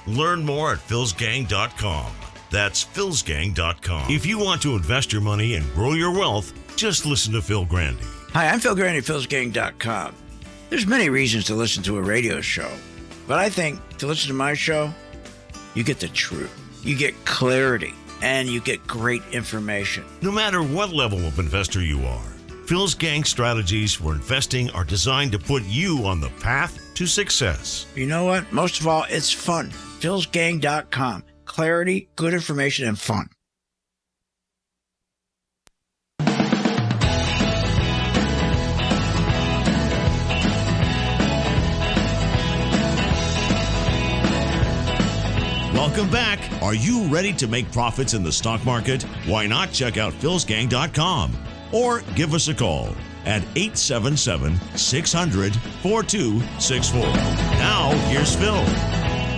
Learn more at philsgang.com. That's philsgang.com. If you want to invest your money and grow your wealth, just listen to Phil Grandy. Hi, I'm Phil Grandy, philsgang.com. There's many reasons to listen to a radio show, but I think to listen to my show, you get the truth, you get clarity, and you get great information. No matter what level of investor you are, Phil's Gang strategies for investing are designed to put you on the path to success. You know what? Most of all, it's fun. philsgang.com. Clarity, good information, and fun. Welcome back. Are you ready to make profits in the stock market? Why not check out philsgang.com or give us a call at 877-600-4264. Now, here's Phil.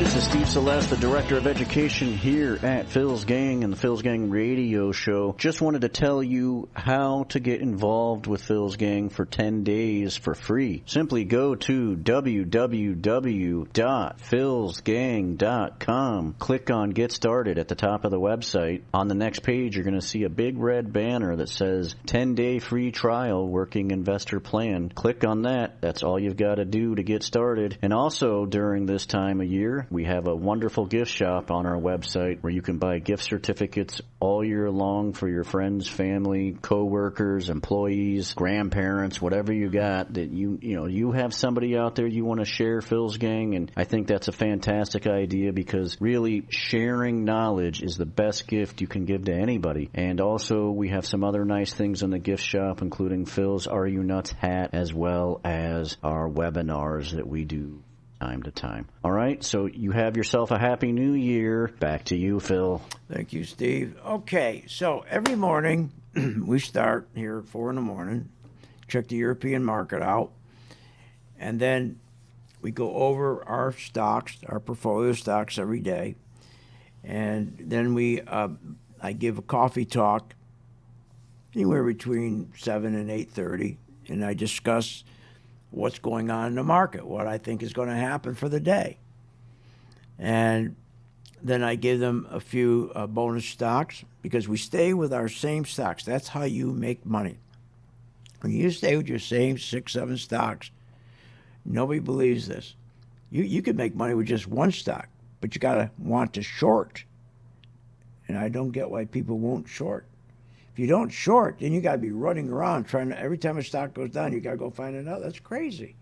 This is Steve Celeste, the Director of Education here at Phil's Gang and the Phil's Gang Radio Show. Just wanted to tell you how to get involved with Phil's Gang for 10 days for free. Simply go to www.philsgang.com. Click on Get Started at the top of the website. On the next page, you're going to see a big red banner that says 10-day free trial working investor plan. Click on that. That's all you've got to do to get started. And also, during this time of year, we have a wonderful gift shop on our website where you can buy gift certificates all year long for your friends, family, co-workers, employees, grandparents, whatever you got that you have somebody out there you want to share Phil's Gang. And I think that's a fantastic idea because really sharing knowledge is the best gift you can give to anybody. And also we have some other nice things in the gift shop, including Phil's Are You Nuts hat, as well as our webinars that we do time to time. All right, so you have yourself a happy new year. Back to you, Phil. Thank you, Steve. Okay, so every morning we start here at 4 in the morning, check the European market out, and then we go over our stocks, our portfolio stocks every day, and then I give a coffee talk anywhere between 7 and 8:30, and I discuss what's going on in the market, what I think is going to happen for the day. And then I give them a few bonus stocks because we stay with our same stocks. That's how you make money. When you stay with your same 6, 7 stocks, nobody believes this. You could make money with just one stock, but you got to want to short. And I don't get why people won't short. If you don't short, then you got to be running around trying to, every time a stock goes down, you got to go find another. That's crazy.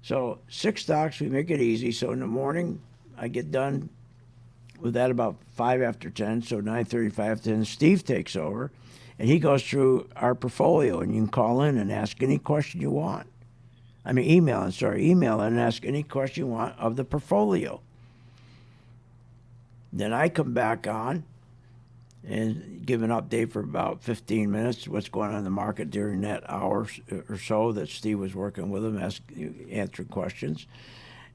So 6 stocks, we make it easy. So in the morning, I get done with that about 5 after 10. So 9:30, 5 after 10, Steve takes over, and he goes through our portfolio, and you can call in and ask any question you want. Email in and ask any question you want of the portfolio. Then I come back on and give an update for about 15 minutes, what's going on in the market during that hour or so that Steve was working with him, answering questions.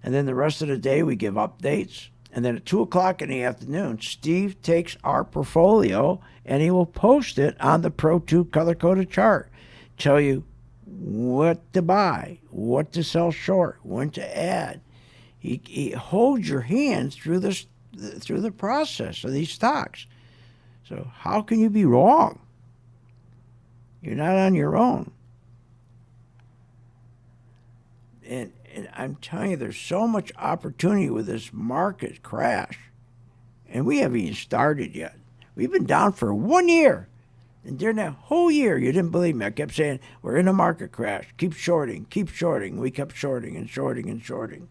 And then the rest of the day, we give updates. And then at 2 o'clock in the afternoon, Steve takes our portfolio and he will post it on the Pro 2 color-coded chart. Tell you what to buy, what to sell short, when to add. He holds your hand through the process of these stocks. So how can you be wrong? You're not on your own. And I'm telling you, there's so much opportunity with this market crash. And we haven't even started yet. We've been down for 1 year. And during that whole year, you didn't believe me. I kept saying, we're in a market crash. Keep shorting, keep shorting. We kept shorting and shorting and shorting.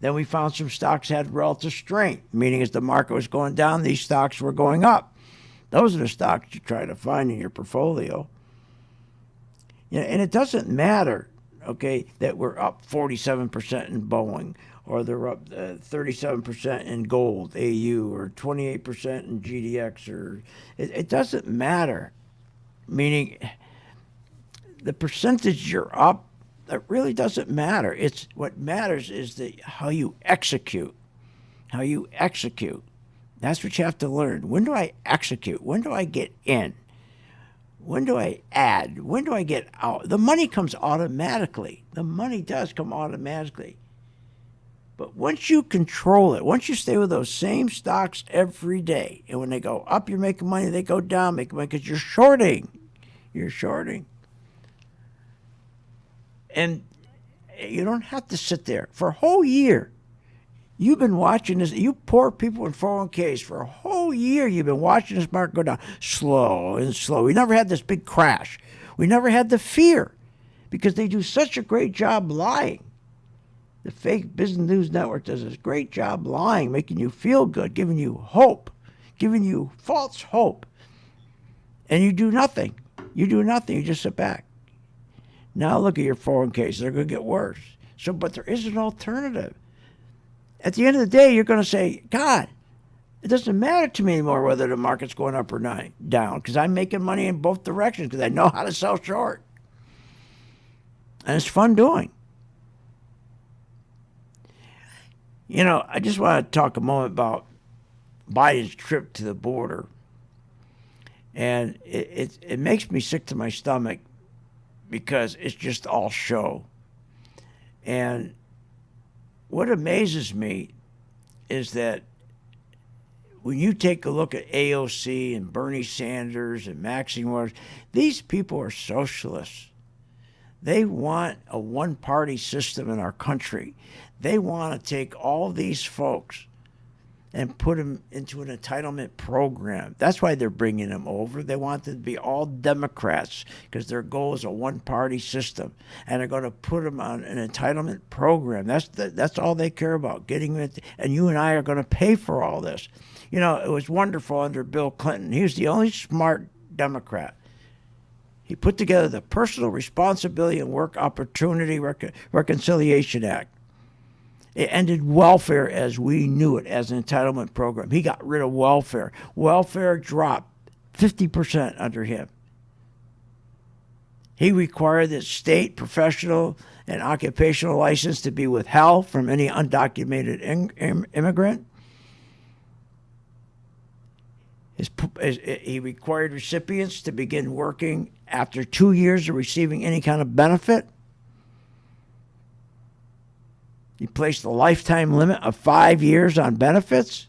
Then we found some stocks had relative strength, meaning as the market was going down, these stocks were going up. Those are the stocks you try to find in your portfolio. You know, and it doesn't matter, okay, that we're up 47% in Boeing, or they're up 37% in gold, AU, or 28% in GDX, or it doesn't matter. Meaning, the percentage you're up, that really doesn't matter. It's what matters is how you execute. How you execute. That's what you have to learn. When do I execute? When do I get in? When do I add? When do I get out? The money comes automatically. The money does come automatically. But once you control it, once you stay with those same stocks every day, and when they go up, you're making money, they go down, making money, because you're shorting. You're shorting. And you don't have to sit there. For a whole year, you've been watching this. You poor people in 401ks, for a whole year, you've been watching this market go down slow and slow. We never had this big crash. We never had the fear because they do such a great job lying. The fake Business News Network does a great job lying, making you feel good, giving you hope, giving you false hope. And you do nothing. You do nothing. You just sit back. Now look at your 401ks. They're going to get worse. So, but there is an alternative. At the end of the day, you're going to say, God, it doesn't matter to me anymore whether the market's going up or not, down, because I'm making money in both directions because I know how to sell short. And it's fun doing. You know, I just want to talk a moment about Biden's trip to the border. And it makes me sick to my stomach because it's just all show. And what amazes me is that when you take a look at AOC and Bernie Sanders and Maxine Waters, these people are socialists. They want a one-party system in our country. They want to take all these folks and put them into an entitlement program. That's why they're bringing them over. They want them to be all Democrats because their goal is a one-party system. And they're going to put them on an entitlement program. That's all they care about, getting it. And you and I are going to pay for all this. You know, it was wonderful under Bill Clinton. He was the only smart Democrat. He put together the Personal Responsibility and Work Opportunity Reconciliation Act. It ended welfare as we knew it, as an entitlement program. He got rid of welfare. Welfare dropped 50% under him. He required that state, professional, and occupational license to be withheld from any undocumented immigrant. He required recipients to begin working after 2 years of receiving any kind of benefit. He placed a lifetime limit of 5 years on benefits.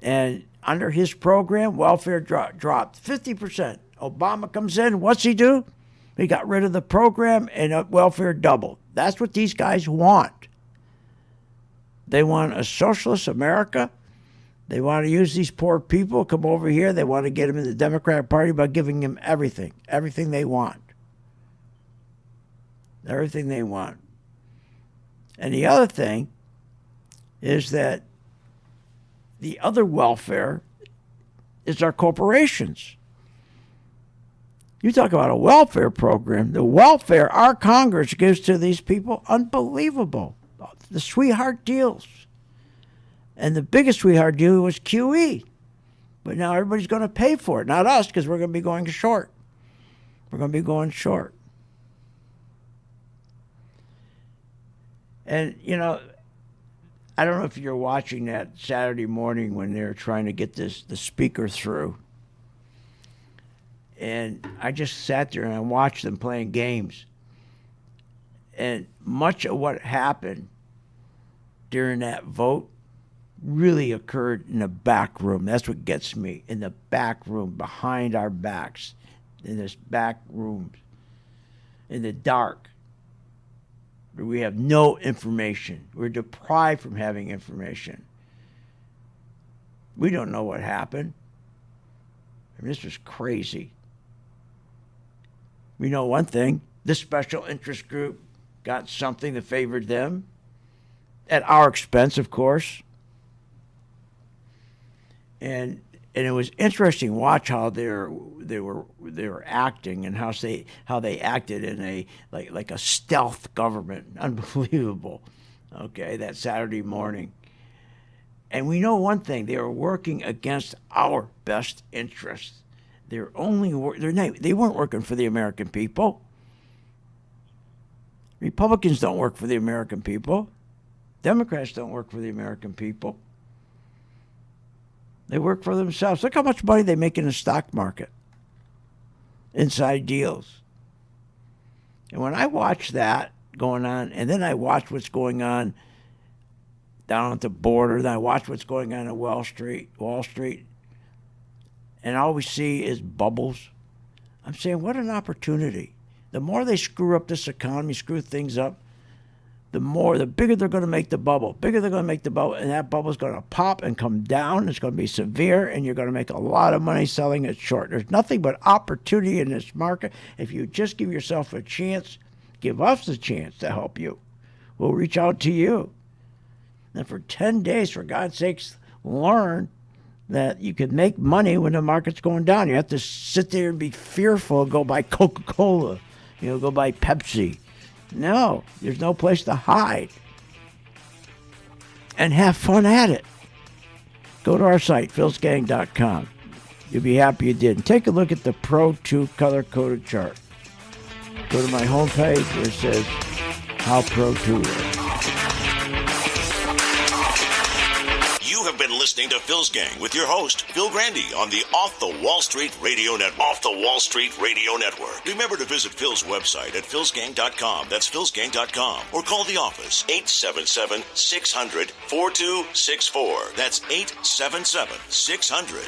And under his program, welfare dropped 50%. Obama comes in, what's he do? He got rid of the program and welfare doubled. That's what these guys want. They want a socialist America. They want to use these poor people, come over here. They want to get them in the Democratic Party by giving them everything they want. Everything they want. And the other thing is that the other welfare is our corporations. You talk about a welfare program. The welfare our Congress gives to these people, unbelievable. The sweetheart deals. And the biggest sweetheart deal was QE. But now everybody's going to pay for it. Not us, because we're going to be going short. We're going to be going short. And, you know, I don't know if you're watching that Saturday morning when they're trying to get the speaker through. And I just sat there and I watched them playing games. And much of what happened during that vote really occurred in the back room. That's what gets me, in the back room, behind our backs, in this back room, in the dark. We have no information. We're deprived from having information. We don't know what happened. I mean, this was crazy. We know one thing. This special interest group got something that favored them. At our expense, of course. And it was interesting to watch how they were acting and how they acted in a like a stealth government. Unbelievable. Okay, that Saturday morning. And we know one thing: they are working against our best interests. They weren't working for the American people. Republicans don't work for the American people. Democrats don't work for the American people. They work for themselves. Look how much money they make in the stock market. Inside deals. And when I watch that going on, and then I watch what's going on down at the border, then I watch what's going on at Wall Street, and all we see is bubbles. I'm saying, what an opportunity. The more they screw up this economy, screw things up, the bigger they're going to make the bubble. Bigger they're going to make the bubble, and that bubble's going to pop and come down. It's going to be severe, and you're going to make a lot of money selling it short. There's nothing but opportunity in this market. If you just give yourself a chance, give us a chance to help you. We'll reach out to you. And for 10 days, for God's sakes, learn that you can make money when the market's going down. You have to sit there and be fearful and go buy Coca-Cola, go buy Pepsi. No, there's no place to hide. And have fun at it. Go to our site, philsgang.com. You'll be happy you did. And take a look at the Pro 2 color-coded chart. Go to my homepage where it says how Pro 2 is. You have been listening to Phil's Gang with your host, Phil Grandy, on the Off the Wall Street Radio Network. Off the Wall Street Radio Network. Remember to visit Phil's website at philsgang.com. That's philsgang.com. Or call the office, 877-600-4264. That's 877-600-4264.